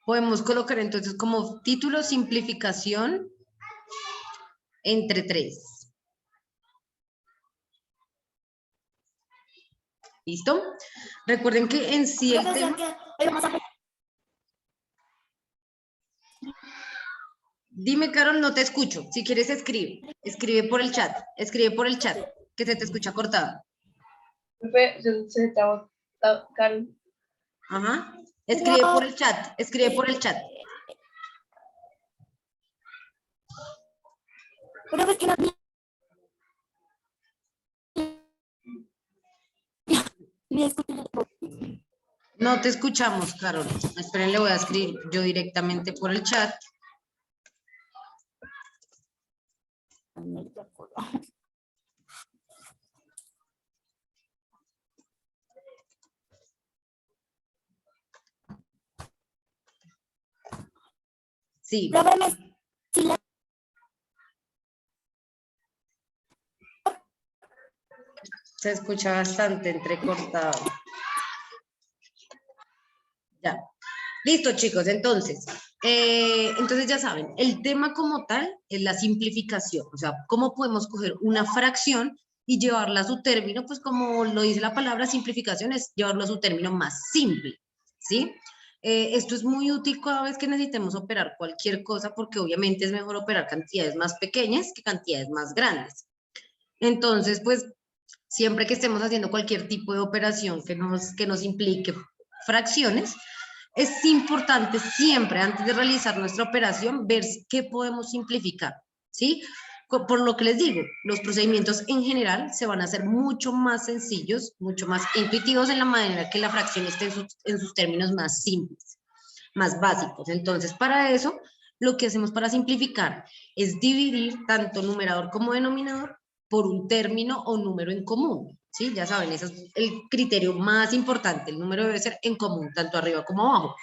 Podemos colocar entonces como título simplificación entre 3. ¿Listo? Recuerden que en sí el tema... Dime, Carol, no te escucho. Si quieres, escribe. Escribe por el chat. Escribe por el chat, que se te escucha cortado. Profe, se está Carol. Ajá. Escribe por el chat. Escribe por el chat. Pero es que No te escuchamos, Carol. Esperen, le voy a escribir yo directamente por el chat. Sí. Se escucha bastante entrecortado. Ya. Listo, chicos. Entonces ya saben, el tema como tal es la simplificación. O sea, cómo podemos coger una fracción y llevarla a su término, pues como lo dice la palabra simplificación, es llevarlo a su término más simple, ¿sí? Esto es muy útil cada vez que necesitemos operar cualquier cosa, porque obviamente es mejor operar cantidades más pequeñas que cantidades más grandes. Entonces, pues, siempre que estemos haciendo cualquier tipo de operación que nos implique fracciones, es importante siempre, antes de realizar nuestra operación, ver qué podemos simplificar, ¿sí? Por lo que les digo, los procedimientos en general se van a hacer mucho más sencillos, mucho más intuitivos en la manera que la fracción esté en sus términos más simples, más básicos. Entonces, para eso, lo que hacemos para simplificar es dividir tanto numerador como denominador por un término o número en común, ¿sí? Ya saben, ese es el criterio más importante. El número debe ser en común, tanto arriba como abajo.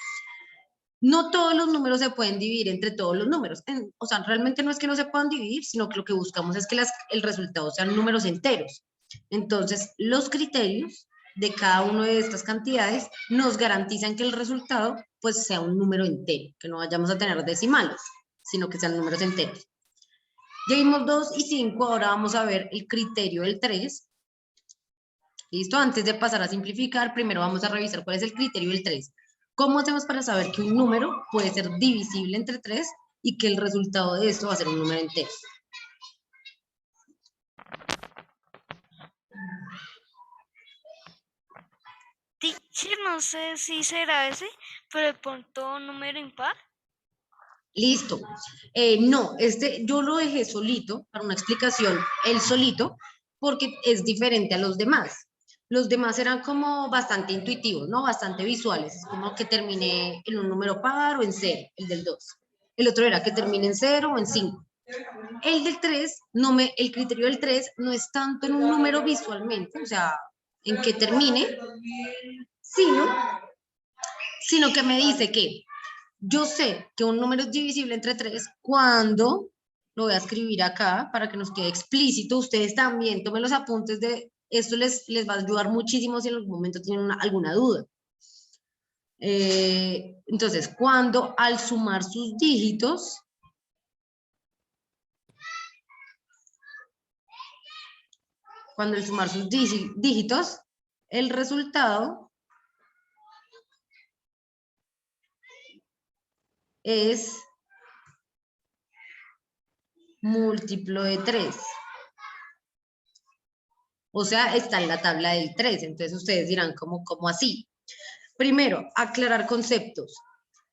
No todos los números se pueden dividir entre todos los números. O sea, realmente no es que no se puedan dividir, sino que lo que buscamos es que el resultado sean números enteros. Entonces, los criterios de cada una de estas cantidades nos garantizan que el resultado pues sea un número entero, que no vayamos a tener decimales, sino que sean números enteros. Ya vimos 2 y 5, ahora vamos a ver el criterio del 3. ¿Listo? Antes de pasar a simplificar, primero vamos a revisar cuál es el criterio del 3. ¿Cómo hacemos para saber que un número puede ser divisible entre 3 y que el resultado de esto va a ser un número entero? Teacher, no sé si será ese, pero de pronto número impar. Listo. No, yo lo dejé solito para una explicación, él solito, porque es diferente a los demás. Los demás eran como bastante intuitivos, ¿no? Bastante visuales. Es como que termine en un número par o en 0, el del 2. El otro era que termine en 0 o en 5. El del 3, el criterio del 3 no es tanto en un número visualmente, o sea, en que termine, sino que me dice que yo sé que un número es divisible entre 3 cuando, lo voy a escribir acá para que nos quede explícito, ustedes también tomen los apuntes de esto, les va a ayudar muchísimo si en algún momento tienen alguna duda. Entonces, cuando al sumar sus dígitos, el resultado es múltiplo de 3. O sea, está en la tabla del 3. Entonces ustedes dirán, ¿cómo así? Primero, aclarar conceptos.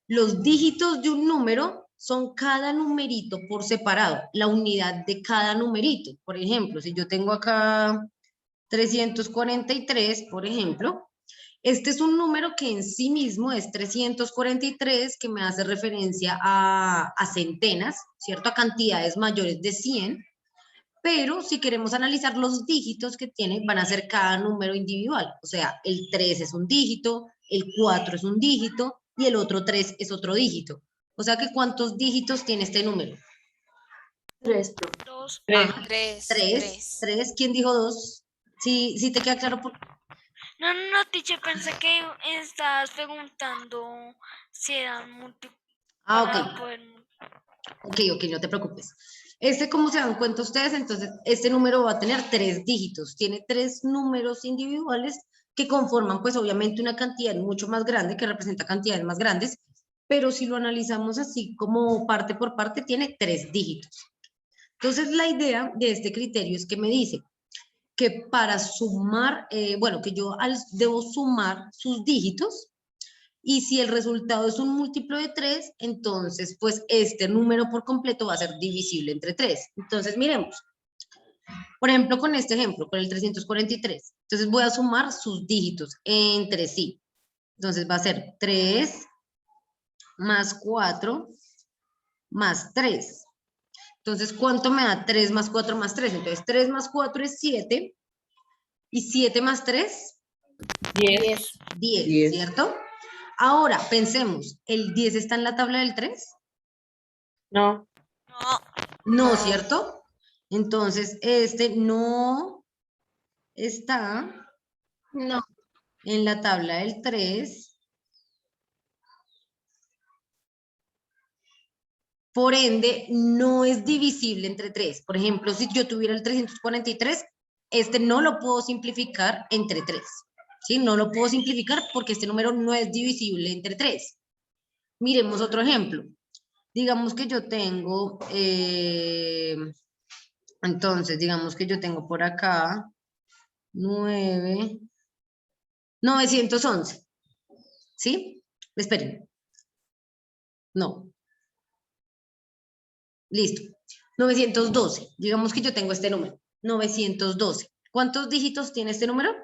Los dígitos de un número son cada numerito por separado, la unidad de cada numerito. Por ejemplo, si yo tengo acá 343, por ejemplo, este es un número que en sí mismo es 343, que me hace referencia a centenas, ¿cierto? A cantidades mayores de 100. Pero si queremos analizar los dígitos que tiene, van a ser cada número individual. O sea, el 3 es un dígito, el 4 es un dígito y el otro 3 es otro dígito. O sea que ¿cuántos dígitos tiene este número? 3. 2. Ajá, 3. 3. ¿Quién dijo 2? Sí te queda claro. No, teacher, pensé que estabas preguntando sean múltiples. Ah, Para ok. poder... Ok, no te preocupes. ¿Cómo se dan cuenta ustedes? Entonces, este número va a tener 3 dígitos. Tiene 3 números individuales que conforman, pues, obviamente una cantidad mucho más grande, que representa cantidades más grandes, pero si lo analizamos así como parte por parte, tiene 3 dígitos. Entonces, la idea de este criterio es que me dice que para sumar, bueno, que yo debo sumar sus dígitos, y si el resultado es un múltiplo de 3, entonces pues este número por completo va a ser divisible entre 3. Entonces miremos, por ejemplo con este ejemplo, con el 343. Entonces voy a sumar sus dígitos entre sí. Entonces va a ser 3 más 4 más 3. Entonces, ¿cuánto me da 3 más 4 más 3? Entonces 3 más 4 es 7. ¿Y 7 más 3? 10. 10, ¿cierto? Ahora, pensemos, ¿el 10 está en la tabla del 3? No. No, No, ¿cierto? Entonces, este no está No. en la tabla del 3. Por ende, no es divisible entre 3. Por ejemplo, si yo tuviera el 343, este no lo puedo simplificar entre 3. ¿Sí? No lo puedo simplificar porque este número no es divisible entre 3. Miremos otro ejemplo. Digamos que yo tengo, entonces, digamos que yo tengo por acá 911. ¿Sí? Esperen. No. Listo. 912. Digamos que yo tengo este número. 912. ¿Cuántos dígitos tiene este número?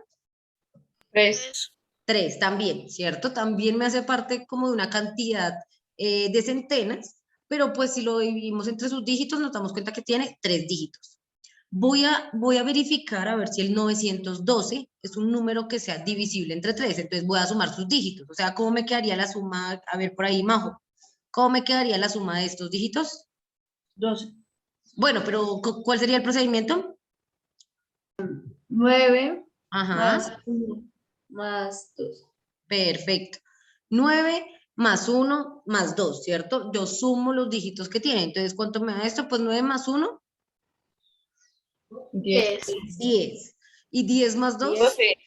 3. es 3 también, ¿cierto? También me hace parte como de una cantidad de centenas, pero pues si lo dividimos entre sus dígitos nos damos cuenta que tiene 3 dígitos. Voy a verificar a ver si el 912 es un número que sea divisible entre 3. Entonces voy a sumar sus dígitos. O sea, ¿cómo me quedaría la suma? A ver, por ahí, Majo. ¿Cómo me quedaría la suma de estos dígitos? 12. Bueno, pero ¿cuál sería el procedimiento? 9 Ajá, más 1 más 2. perfecto. 9 más 1 más 2, ¿cierto? Yo sumo los dígitos que tiene. Entonces, ¿cuánto me da esto? Pues 9 más 1, 10. 10. ¿Y 10 más 2? 12.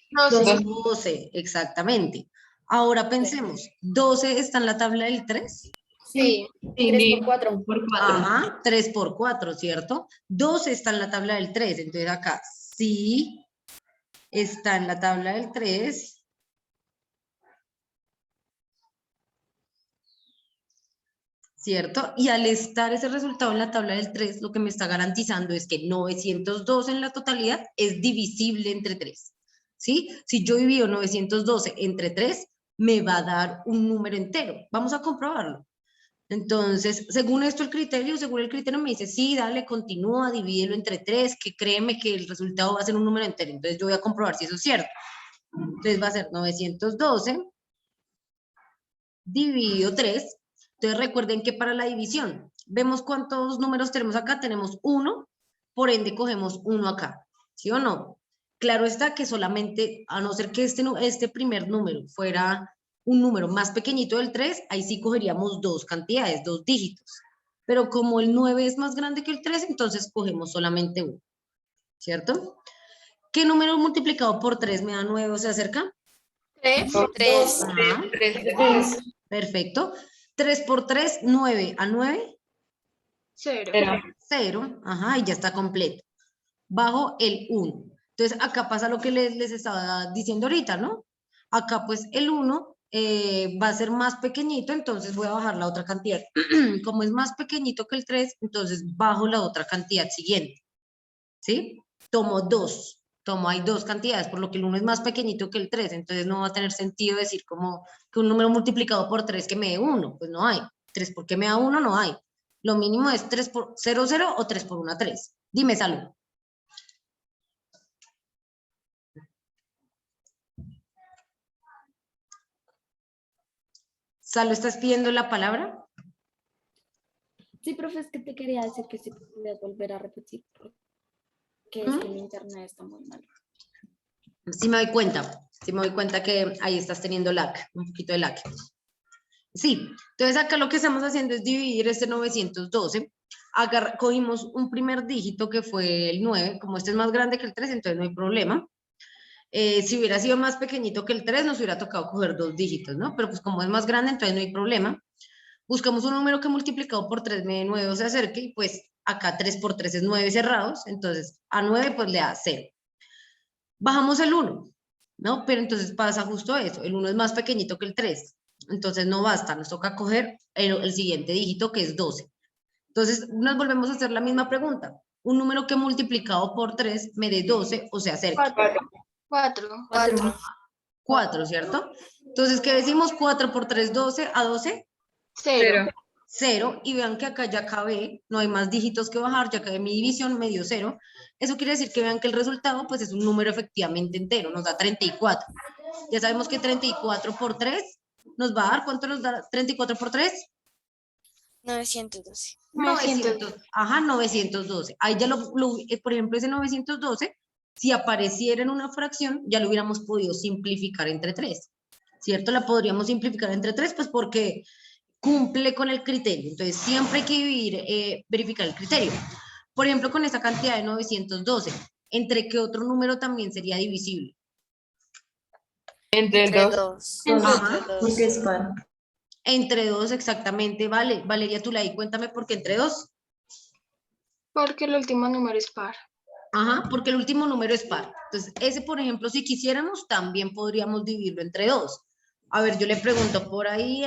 12, exactamente. Ahora pensemos, 12 está en la tabla del 3. Sí. 3 por 4. Por 4. Ajá, 3 por 4, ¿cierto? 12 está en la tabla del 3, entonces acá sí está en la tabla del 3. ¿Cierto? Y al estar ese resultado en la tabla del 3, lo que me está garantizando es que 902 en la totalidad es divisible entre 3. ¿Sí? Si yo divido 912 entre 3, me va a dar un número entero. Vamos a comprobarlo. Entonces, según el criterio me dice, sí, dale, continúa, divídelo entre 3, que créeme que el resultado va a ser un número entero. Entonces, yo voy a comprobar si eso es cierto. Entonces, va a ser 912 dividido 3. Entonces recuerden que para la división, vemos cuántos números tenemos acá, tenemos 1, por ende cogemos 1 acá, ¿sí o no? Claro está que solamente, a no ser que este primer número fuera un número más pequeñito del 3, ahí sí cogeríamos 2 cantidades, 2 dígitos. Pero como el 9 es más grande que el 3, entonces cogemos solamente 1, ¿cierto? ¿Qué número multiplicado por 3 me da 9 o se acerca? 3. 2. Ajá. 3. Perfecto. 3 por 3, 9 a 9, 0. 0. Ajá, y ya está completo. Bajo el 1. Entonces, acá pasa lo que les estaba diciendo ahorita, ¿no? Acá, pues, el 1 va a ser más pequeñito, entonces voy a bajar la otra cantidad. Como es más pequeñito que el 3, entonces bajo la otra cantidad siguiente. ¿Sí? Tomo 2. Hay 2 cantidades, por lo que el 1 es más pequeñito que el 3, entonces no va a tener sentido decir como que un número multiplicado por 3 que me dé 1, pues no hay. 3 porque me da 1, no hay. Lo mínimo es 3 por 0, 0 o 3 por 1, 3. Dime, Salud. Salud, ¿estás pidiendo la palabra? Sí, profe, es que te quería decir que si podías volver a repetir, porque es que mi internet está muy mal. Sí me doy cuenta que ahí estás teniendo lag, un poquito de lag. Sí, entonces acá lo que estamos haciendo es dividir este 912. Cogimos un primer dígito que fue el 9, como este es más grande que el 3, entonces no hay problema. Si hubiera sido más pequeñito que el 3, nos hubiera tocado coger 2 dígitos, ¿no? Pero pues como es más grande, entonces no hay problema. Buscamos un número que multiplicado por 3 me dé 9 o se acerque, y pues acá 3 por 3 es 9 cerrados, entonces a 9 pues le da 0. Bajamos el 1, ¿no? Pero entonces pasa justo eso, el 1 es más pequeñito que el 3, entonces no basta, nos toca coger el siguiente dígito que es 12. Entonces nos volvemos a hacer la misma pregunta, un número que multiplicado por 3 me dé 12 o se acerque. 4. 4, ¿cierto? Entonces, ¿qué decimos? 4 por 3, 12, a 12, 0. 0, y vean que acá ya acabé, no hay más dígitos que bajar, ya acabé mi división, me dio 0. Eso quiere decir que vean que el resultado pues es un número efectivamente entero, nos da 34. Ya sabemos que 34 por 3 nos va a dar, ¿cuánto nos da 34 por 3? 912. 912. Ahí ya por ejemplo, ese 912, si apareciera en una fracción, ya lo hubiéramos podido simplificar entre 3, ¿cierto? La podríamos simplificar entre 3, pues porque cumple con el criterio. Entonces, siempre hay que verificar el criterio. Por ejemplo, con esta cantidad de 912, ¿entre qué otro número también sería divisible? Entre el 2. Ajá. Porque es par. Entre 2, exactamente. Vale, Valeria Tulay, cuéntame por qué entre 2. Porque el último número es par. Ajá, porque el último número es par. Entonces, ese, por ejemplo, si quisiéramos, también podríamos dividirlo entre 2. A ver, yo le pregunto por ahí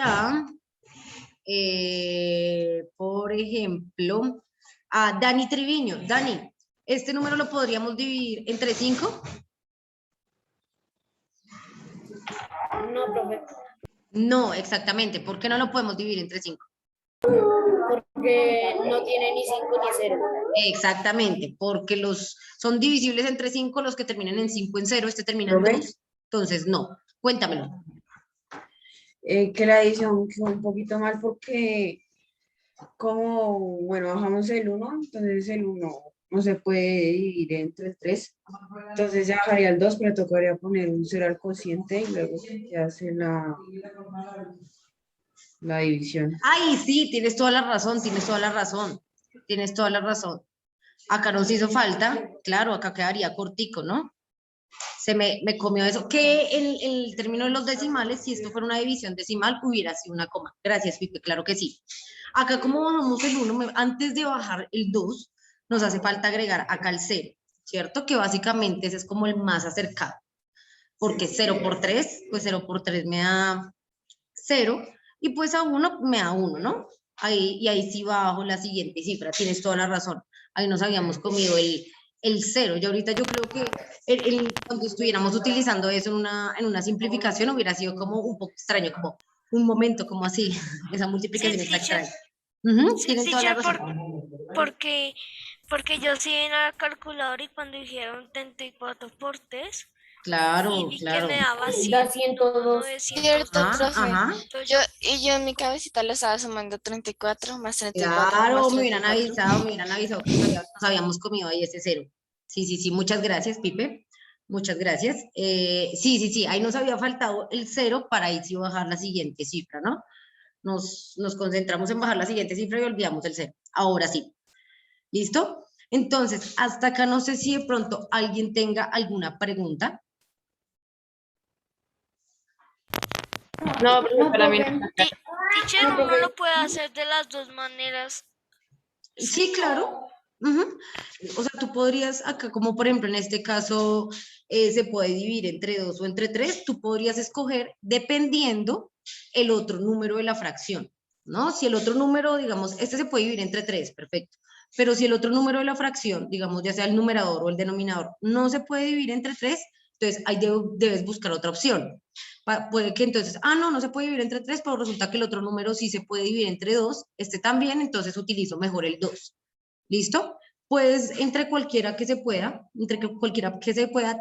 por ejemplo, a Dani Triviño. Dani, ¿este número lo podríamos dividir entre 5? No, profe. No, exactamente. ¿Por qué no lo podemos dividir entre 5? Porque no tiene ni 5 ni 0. Exactamente, porque son divisibles entre 5 los que terminan en 5 en 0, este termina en 2. Entonces, no. Cuéntamelo. Que la edición quedó un poquito mal porque como, bueno, bajamos el 1, entonces el 1 no se puede dividir entre 3. Entonces ya bajaría el 2, pero tocaría poner un 0 al cociente y luego se hace la división. Ay, sí, tienes toda la razón, tienes toda la razón. Tienes toda la razón. Acá nos hizo falta, claro, acá quedaría cortico, ¿no? Me comió eso. Que en el término de los decimales, si esto fuera una división decimal, hubiera sido una coma. Gracias, Pipe, claro que sí. Acá como bajamos el 1, antes de bajar el 2, nos hace falta agregar acá el 0, ¿cierto? Que básicamente ese es como el más acercado. Porque 0 por 3, pues 0 por 3 me da 0, y pues a 1 me da 1, ¿no? Y ahí sí bajo la siguiente cifra, tienes toda la razón. Ahí nos habíamos comido el 0. Y ahorita yo creo que cuando estuviéramos utilizando eso en una simplificación hubiera sido como un poco extraño, como un momento, como así, esa multiplicación Sí, está teacher. extraña. Sí, Tienen toda la teacher, razón. porque yo sí en la calculadora y cuando dijeron 34 por 3 y Claro, vi que claro. me daba Da 100, 102. 900. Cierto, Ajá, profe. ajá. Yo en mi cabecita lo estaba sumando 34 más 34 Claro, más me hubieran 34. avisado que nos habíamos comido ahí ese 0. Sí, sí, sí, muchas gracias, Pipe. Muchas gracias. Sí, ahí nos había faltado el 0 para ahí sí bajar la siguiente cifra, ¿no? Nos concentramos en bajar la siguiente cifra y olvidamos el 0. Ahora sí. ¿Listo? Entonces, hasta acá no sé si de pronto alguien tenga alguna pregunta. No, pero para mí no. Teacher, uno lo puede hacer de las dos maneras. Sí, claro. O sea, tú podrías acá, como por ejemplo en este caso, se puede dividir entre 2 o entre 3, tú podrías escoger dependiendo el otro número de la fracción, ¿no? Si el otro número, digamos, este se puede dividir entre 3, perfecto. Pero si el otro número de la fracción, digamos, ya sea el numerador o el denominador, no se puede dividir entre 3, entonces ahí debes buscar otra opción. Puede que entonces, no se puede dividir entre 3, pero resulta que el otro número sí se puede dividir entre 2, este también, entonces utilizo mejor el 2. ¿Listo? Pues entre cualquiera que se pueda,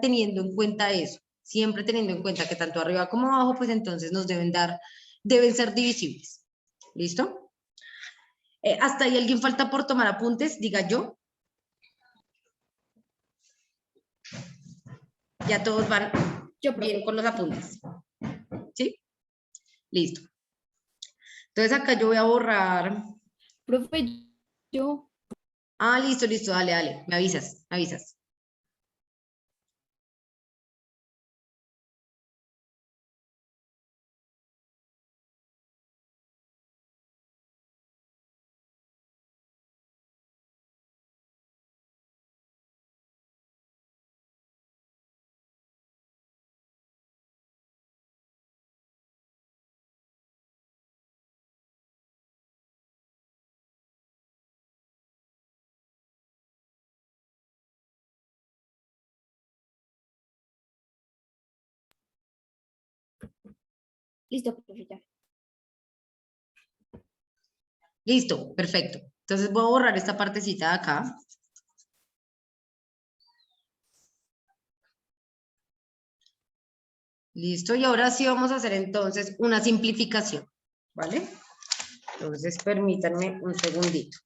teniendo en cuenta eso, siempre teniendo en cuenta que tanto arriba como abajo, pues entonces nos deben ser divisibles. ¿Listo? Hasta ahí alguien falta por tomar apuntes, diga yo. Ya todos van bien con los apuntes. ¿Sí? Listo. Entonces acá yo voy a borrar. Profe, yo. Ah, listo, listo, dale, dale. Me avisas, me avisas. Listo, profe, ya. Listo, perfecto. Entonces voy a borrar esta partecita de acá. Listo, y ahora sí vamos a hacer entonces una simplificación, ¿vale? Entonces permítanme un segundito.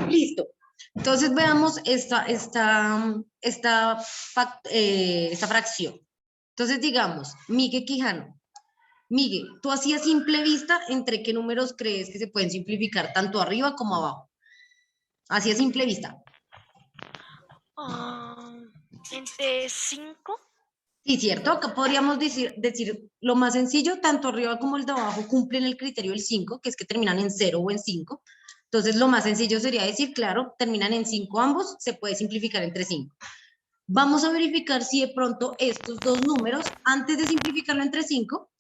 Listo. Entonces veamos esta fracción. Entonces digamos, Miguel Quijano. Miguel, tú así a simple vista, ¿entre qué números crees que se pueden simplificar tanto arriba como abajo? Así a simple vista. Entre 5. Sí, cierto. Acá podríamos decir lo más sencillo, tanto arriba como el de abajo cumplen el criterio del 5, que es que terminan en 0 o en 5. Entonces, lo más sencillo sería decir, claro, terminan en 5 ambos, se puede simplificar entre 5. Vamos a verificar si de pronto estos dos números, antes de simplificarlo entre 5,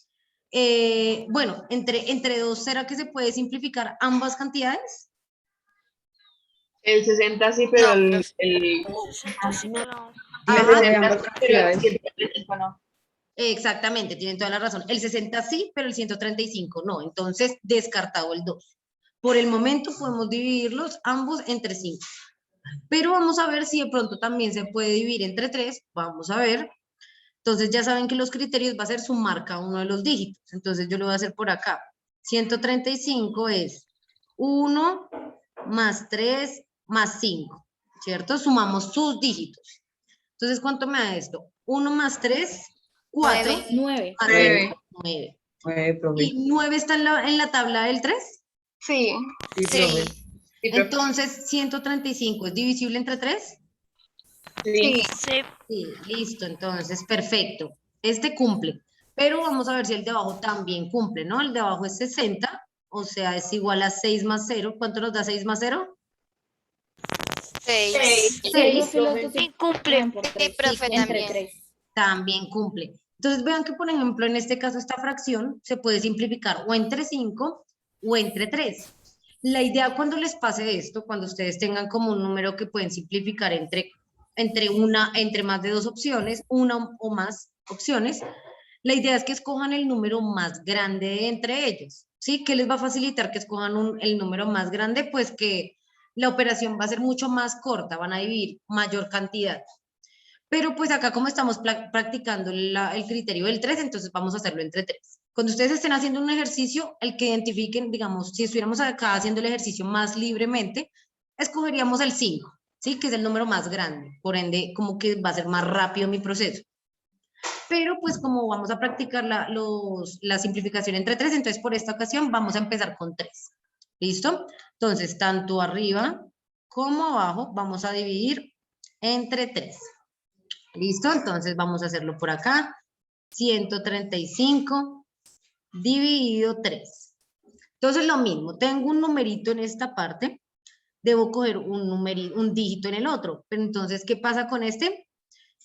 bueno, entre 2, ¿será que se puede simplificar ambas cantidades? El 60 sí, pero No, el, profe. el, 60 sí, pero Tiene Ajá, de 60 ambas sí, pero el cantidades. 135 no. exactamente, tienen toda la razón. El 60 sí, pero el 135 no. Entonces, descartado el 2. Por el momento podemos dividirlos ambos entre 5. Pero vamos a ver si de pronto también se puede dividir entre 3. Vamos a ver. Entonces ya saben que los criterios va a ser sumar cada uno de los dígitos. Entonces yo lo voy a hacer por acá. 135 es 1 más 3 más 5, ¿cierto? Sumamos sus dígitos. Entonces, ¿cuánto me da esto? 1 más 3, 4. 9. 9. Más 9. 9. 9, profe. ¿Y 9 está en la tabla del 3? Sí, Sí, profe. Sí. Sí, profe. Entonces, 135 es divisible entre 3. Sí. sí. Sí, listo, entonces, perfecto. Este cumple. Pero vamos a ver si el de abajo también cumple, ¿no? El de abajo es 60, o sea, es igual a 6 más 0. ¿Cuánto nos da 6 más 0? 6. Sí, 6. profe, los dos Y cumple. se por Sí, 3. profe, Entre también. 3. También cumple. Entonces, vean que, por ejemplo, en este caso, esta fracción se puede simplificar o entre 5 o entre 3. La idea cuando les pase esto, cuando ustedes tengan como un número que pueden simplificar entre más de dos opciones, una o más opciones, la idea es que escojan el número más grande entre ellos, ¿sí? ¿Qué les va a facilitar que escojan el número más grande? Pues que la operación va a ser mucho más corta, van a dividir mayor cantidad. Pero pues acá como estamos practicando el criterio del 3, entonces vamos a hacerlo entre 3. Cuando ustedes estén haciendo un ejercicio, el que identifiquen, digamos, si estuviéramos acá haciendo el ejercicio más libremente, escogeríamos el 5, ¿sí? Que es el número más grande. Por ende, como que va a ser más rápido mi proceso. Pero pues como vamos a practicar la simplificación entre 3, entonces por esta ocasión vamos a empezar con 3. ¿Listo? Entonces, tanto arriba como abajo vamos a dividir entre 3. ¿Listo? Entonces vamos a hacerlo por acá. 135 dividido 3. Entonces lo mismo, tengo un numerito en esta parte, debo coger un dígito en el otro. Pero entonces, ¿qué pasa con este?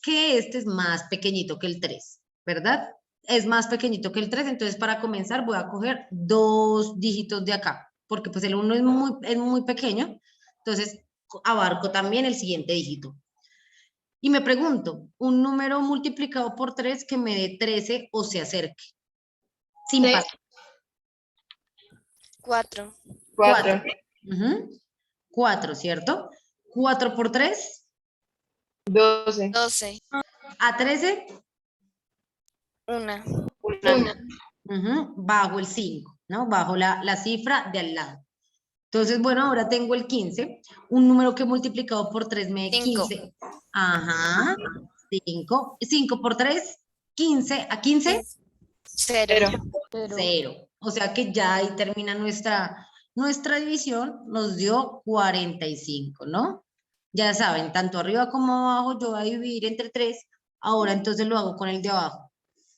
Que este es más pequeñito que el 3, ¿verdad? Es más pequeñito que el 3, entonces para comenzar voy a coger dos dígitos de acá, porque pues el 1 es muy pequeño, entonces abarco también el siguiente dígito. Y me pregunto, un número multiplicado por 3 que me dé 13 o se acerque. Sin Sí. pasar. 4. 4. 4, ¿cierto? 4 por 3, 12. 12. a 13, 1. Una. bajo el 5, ¿no? Bajo la cifra de al lado. Entonces, bueno, ahora tengo el 15, un número que multiplicado por 3 me da 5. 15. Ajá, 5. 5 por 3, 15. ¿A 15? 0. 0. O sea que ya ahí termina nuestra división, nos dio 45, ¿no? Ya saben, tanto arriba como abajo yo voy a dividir entre 3. Ahora entonces lo hago con el de abajo.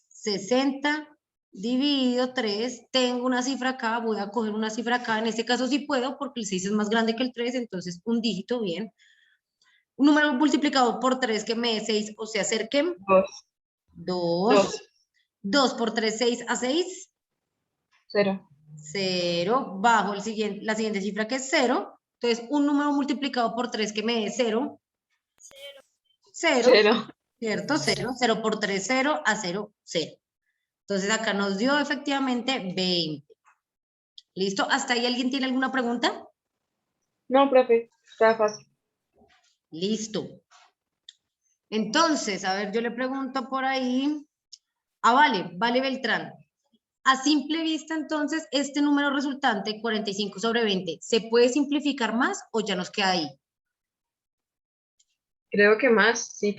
60 dividido 3, tengo una cifra acá, voy a coger una cifra acá, en este caso sí puedo porque el 6 es más grande que el 3, entonces un dígito, bien. Un número multiplicado por 3 que me dé 6, o sea, acerquen. 2. 2 por 3, 6 a 6. 0. 0, bajo la siguiente cifra que es 0. Entonces, un número multiplicado por 3 que me dé 0. 0. 0. ¿Cierto? 0. 0 por 3, 0 a 0, 0. Entonces, acá nos dio efectivamente 20. ¿Listo? ¿Hasta ahí alguien tiene alguna pregunta? No, profe, está fácil. Listo. Entonces, a ver, yo le pregunto por ahí. Vale Beltrán. A simple vista, entonces, este número resultante, 45 sobre 20, ¿se puede simplificar más o ya nos queda ahí? Creo que más, sí.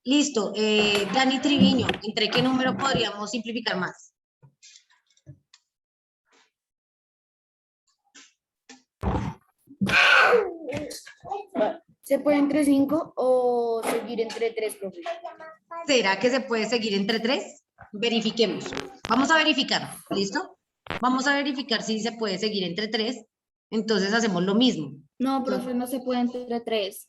Listo, Dani Triviño, ¿entre qué número podríamos simplificar más? ¿Se puede entre 5 o seguir entre 3, profe? ¿Será que se puede seguir entre 3? Verifiquemos. Vamos a verificar, ¿listo? Vamos a verificar si se puede seguir entre 3. Entonces hacemos lo mismo. No, profe, no se puede entre 3.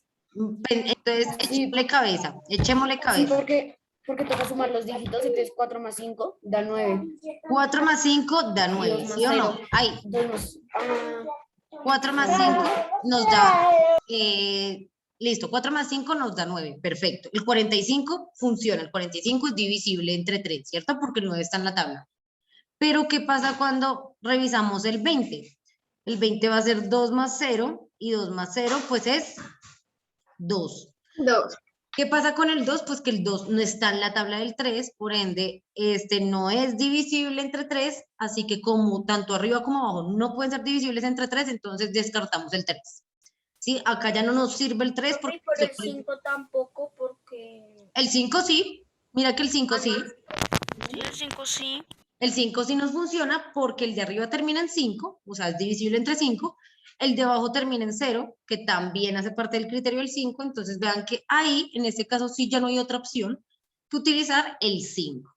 Entonces, echémosle cabeza, echémosle Sí, cabeza. porque toca sumar los dígitos, entonces 4 más 5 da 9. 4 más 5 da 9, Dios más ¿sí o no? 0. Ahí, 2 más... 4 más 5 nos da, listo, 4 más 5 nos da 9, perfecto. El 45 funciona, el 45 es divisible entre 3, ¿cierto? Porque el 9 está en la tabla. Pero, ¿qué pasa cuando revisamos el 20? El 20 va a ser 2 más 0, y 2 más 0, pues es 2. 2. ¿Qué pasa con el 2? Pues que el 2 no está en la tabla del 3, por ende, este no es divisible entre 3, así que como tanto arriba como abajo no pueden ser divisibles entre 3, entonces descartamos el 3. ¿Sí? Acá ya no nos sirve el 3 porque... Por el 5 tampoco, porque... El 5 sí, mira que el 5 sí. Sí, el 5 sí. El 5 sí nos funciona porque el de arriba termina en 5, o sea, es divisible entre 5. El de abajo termina en 0, que también hace parte del criterio del 5. Entonces vean que ahí, en este caso sí ya no hay otra opción que utilizar el 5.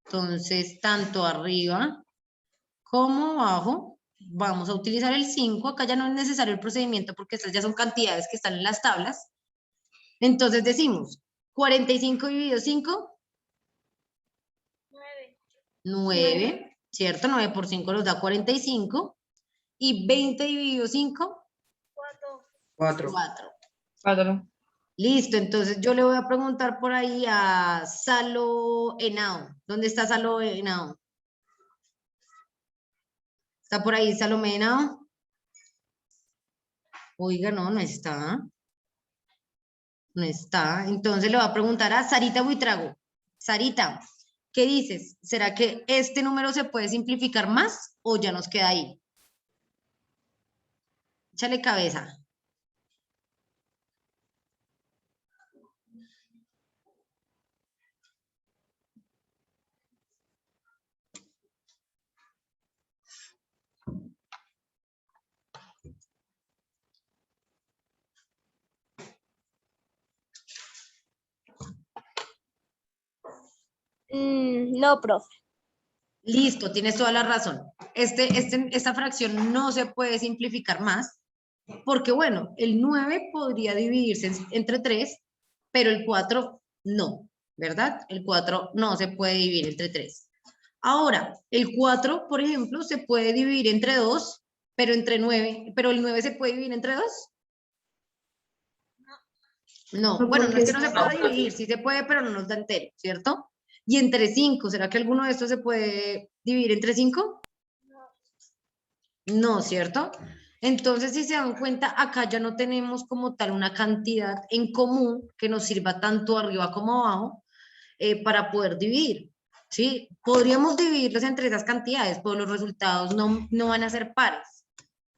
Entonces, tanto arriba como abajo vamos a utilizar el 5. Acá ya no es necesario el procedimiento porque estas ya son cantidades que están en las tablas. Entonces decimos, 45 dividido 5. 9, ¿cierto? 9 por 5 nos da 45. Y 20 dividido 5. 4. 4. Listo, entonces yo le voy a preguntar por ahí a Salo Henao. ¿Dónde está Salo Henao? ¿Está por ahí Salomé Henao? Oiga, no está. No está. Entonces le voy a preguntar a Sarita Buitrago. Sarita, ¿qué dices? ¿Será que este número se puede simplificar más o ya nos queda ahí? Échale cabeza. No, profe. Listo, tienes toda la razón. Esta fracción no se puede simplificar más porque, bueno, el 9 podría dividirse entre 3, pero el 4 no, ¿verdad? El 4 no se puede dividir entre 3. Ahora, el 4, por ejemplo, se puede dividir entre 2, pero entre 9, pero el 9 se puede dividir entre 2. No, bueno, no es que no se pueda dividir, sí se puede, pero no nos da entero, ¿cierto? Y entre 5, ¿será que alguno de estos se puede dividir entre 5? No, ¿cierto? Entonces, si se dan cuenta, acá ya no tenemos como tal una cantidad en común que nos sirva tanto arriba como abajo para poder dividir, ¿sí? Podríamos dividirlos entre esas cantidades, pero los resultados no van a ser pares.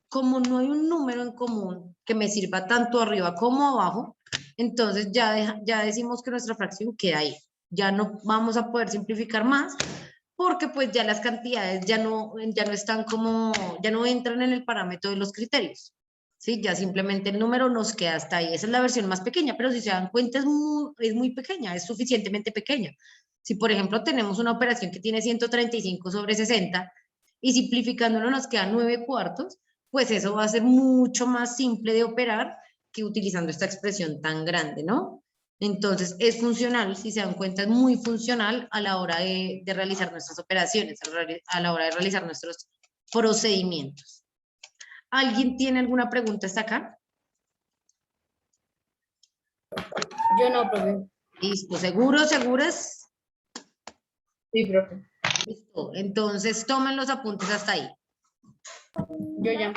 Como no hay un número en común que me sirva tanto arriba como abajo, entonces ya decimos que nuestra fracción queda ahí. Ya no vamos a poder simplificar más porque pues ya las cantidades ya no están como, ya no entran en el parámetro de los criterios. ¿Sí? Ya simplemente el número nos queda hasta ahí. Esa es la versión más pequeña, pero si se dan cuenta es muy pequeña, es suficientemente pequeña. Si por ejemplo tenemos una operación que tiene 135 sobre 60 y simplificándolo nos quedan 9/4, pues eso va a ser mucho más simple de operar que utilizando esta expresión tan grande, ¿no? Entonces, es funcional, si se dan cuenta, es muy funcional a la hora de realizar nuestras operaciones, a la hora de realizar nuestros procedimientos. ¿Alguien tiene alguna pregunta hasta acá? Yo no, profe. Listo, ¿seguros, seguras? Sí, profe. Listo, entonces tomen los apuntes hasta ahí. Yo ya.